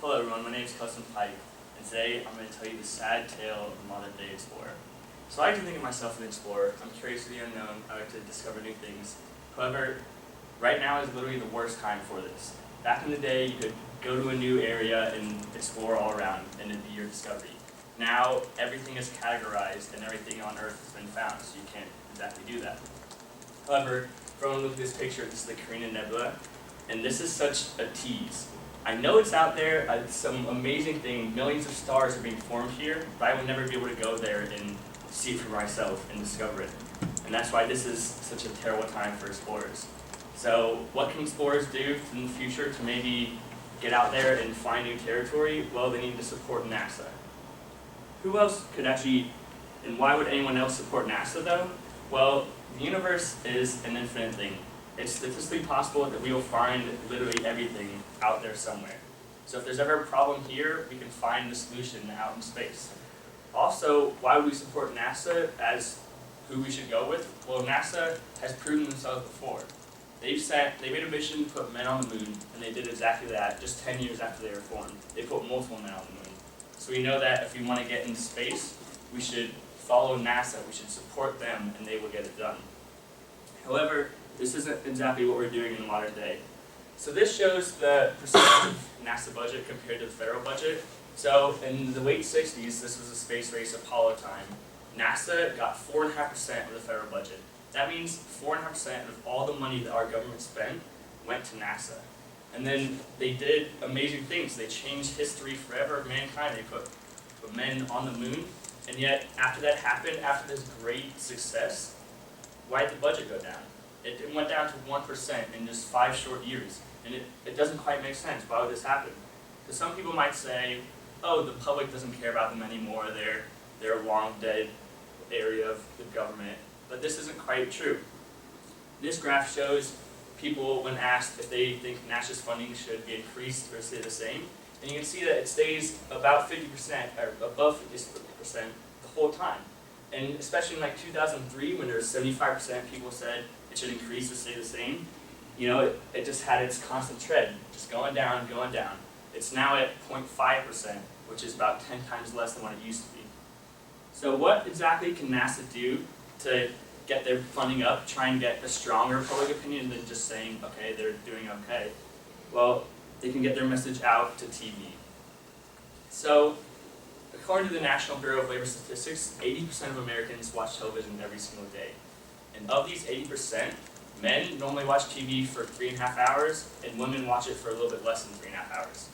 Hello everyone, my name is Custom Pike, and today I'm going to tell you the sad tale of the modern day explorer. So I like to think of myself as an explorer. I'm curious of the unknown, I like to discover new things. However, right now is literally the worst time for this. Back in the day, you could go to a new area and explore all around, and it'd be your discovery. Now, everything is categorized and everything on Earth has been found, so you can't exactly do that. However, if everyone look at this picture, this is the Carina Nebula, and this is such a tease. I know it's out there, it's some amazing thing, millions of stars are being formed here, but I will never be able to go there and see it for myself and discover it. And that's why this is such a terrible time for explorers. So what can explorers do in the future to maybe get out there and find new territory? Well, they need to support NASA. Who else could actually, and why would anyone else support NASA though? Well, the universe is an infinite thing. It's statistically possible that we will find literally everything out there somewhere. So if there's ever a problem here, we can find the solution out in space. Also, why would we support NASA as who we should go with? Well, NASA has proven themselves before. They made a mission to put men on the moon, and they did exactly that just 10 years after they were formed. They put multiple men on the moon. So we know that if we want to get into space, we should follow NASA, we should support them, and they will get it done. However, this isn't exactly what we're doing in the modern day. So this shows the percentage of NASA budget compared to the federal budget. So in the late 60s, this was a space race Apollo time. NASA got 4.5% of the federal budget. That means 4.5% of all the money that our government spent went to NASA. And then they did amazing things. They changed history forever of mankind. They put men on the moon. And yet, after that happened, after this great success, why did the budget go down? It went down to 1% in just 5 short years. And it doesn't quite make sense. Why would this happen? Because some people might say, oh, the public doesn't care about them anymore. They're a long dead area of the government. But this isn't quite true. This graph shows people when asked if they think NASA's funding should be increased or stay the same. And you can see that it stays about 50% or above 50% the whole time. And especially in like 2003 when there was 75% people said it should increase or stay the same, you know, it just had its constant trend, just going down, going down. It's now at 0.5%, which is about 10 times less than what it used to be. So what exactly can NASA do to get their funding up, try and get a stronger public opinion than just saying, okay, they're doing okay? Well, they can get their message out to TV. So, according to the National Bureau of Labor Statistics, 80% of Americans watch television every single day. And of these 80%, men normally watch TV for 3.5 hours, and women watch it for a little bit less than 3.5 hours.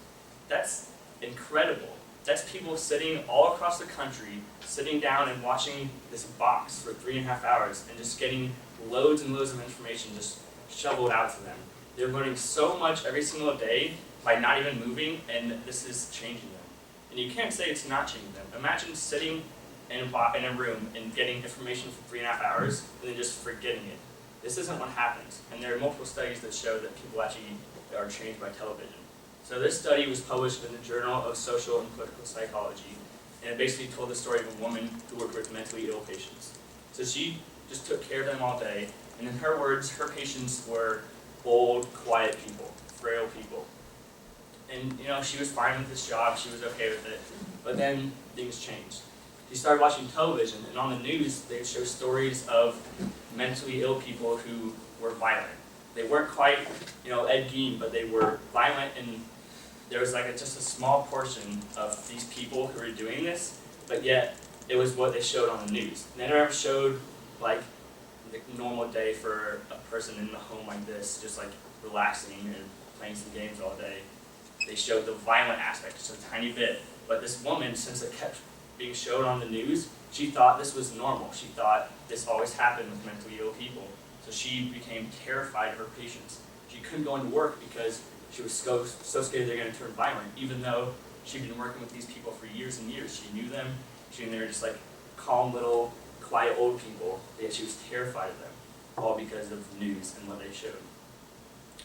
That's incredible. That's people sitting all across the country, sitting down and watching this box for 3.5 hours and just getting loads and loads of information just shoveled out to them. They're learning so much every single day by not even moving, and this is changing them. And you can't say it's not changing them. Imagine sitting in a room and getting information for 3.5 hours and then just forgetting it. This isn't what happens. And there are multiple studies that show that people actually are changed by television. So this study was published in the Journal of Social and Political Psychology, and it basically told the story of a woman who worked with mentally ill patients. So she just took care of them all day, and in her words, her patients were old, quiet people, frail people. And you know, she was fine with this job, she was okay with it, but then things changed. She started watching television, and on the news, they would show stories of mentally ill people who were violent. They weren't quite, you know, Ed Gein, but they were violent, and there was like just a small portion of these people who were doing this, but yet it was what they showed on the news. They never showed like the normal day for a person in the home like this, just like relaxing and playing some games all day. They showed the violent aspect just a tiny bit, but this woman, since it kept being showed on the news, she thought this was normal. She thought this always happened with mentally ill people. So she became terrified of her patients. She couldn't go into work because she was so scared they're going to turn violent, even though she'd been working with these people for years and years. She knew them. She knew they were just like calm little, quiet old people, yet she was terrified of them, all because of news and what they showed.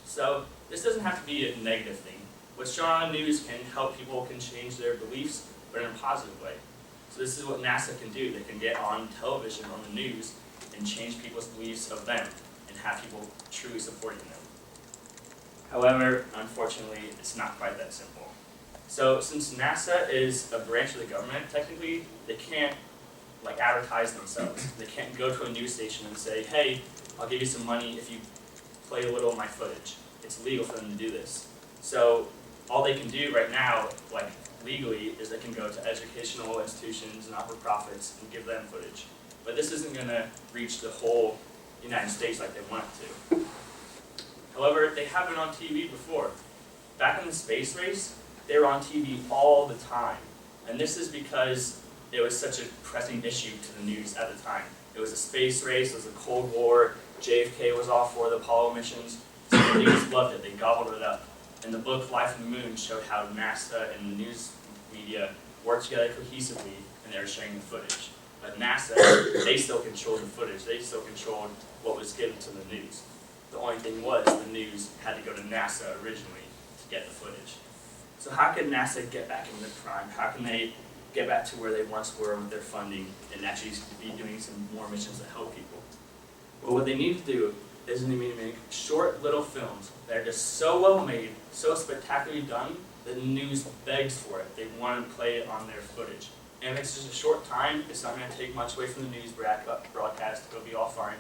So this doesn't have to be a negative thing. What's shown on the news can help people can change their beliefs, but in a positive way. So this is what NASA can do. They can get on television, on the news, and change people's beliefs of them, and have people truly supporting them. However, unfortunately, it's not quite that simple. So since NASA is a branch of the government, technically, they can't advertise themselves. They can't go to a news station and say, hey, I'll give you some money if you play a little of my footage. It's illegal for them to do this. So all they can do right now, legally, is they can go to educational institutions and not-for-profits and give them footage. But this isn't going to reach the whole United States like they want it to. However, they have been on TV before. Back in the space race, they were on TV all the time. And this is because it was such a pressing issue to the news at the time. It was a space race, it was a Cold War, JFK was off for the Apollo missions, so the news loved it, they gobbled it up. And the book Life on the Moon showed how NASA and the news media worked together cohesively, and they were sharing the footage. But NASA, they still controlled the footage, they still controlled what was given to the news. The only thing was, the news had to go to NASA originally to get the footage. So how can NASA get back into prime? How can they get back to where they once were with their funding and actually be doing some more missions that help people? Well, what they need to do is they need to make short little films that are just so well made, so spectacularly done, that the news begs for it. They want to play it on their footage. And if it's just a short time, it's not going to take much away from the news broadcast. It'll be all fine.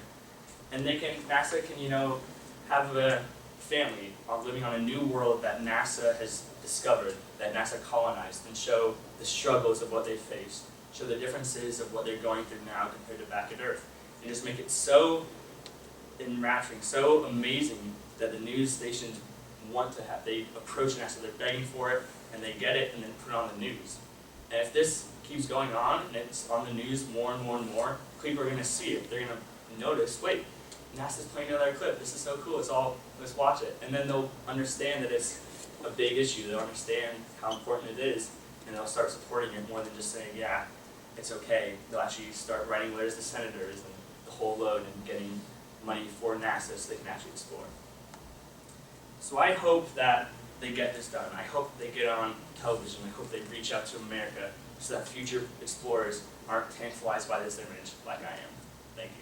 And NASA can, have a family living on a new world that NASA has discovered, that NASA colonized, and show the struggles of what they faced, show the differences of what they're going through now compared to back at Earth, and just make it so enrapturing, so amazing that the news stations want to have. They approach NASA, they're begging for it, and they get it, and then put it on the news. And if this keeps going on, and it's on the news more and more and more, people are going to see it. They're going to notice, wait, NASA's playing another clip. This is so cool. Let's watch it. And then they'll understand that it's a big issue. They'll understand how important it is, and they'll start supporting it more than just saying, yeah, it's okay. They'll actually start writing letters to senators and the whole load and getting money for NASA so they can actually explore. So I hope that they get this done. I hope they get on television. I hope they reach out to America so that future explorers aren't tantalized by this image like I am. Thank you.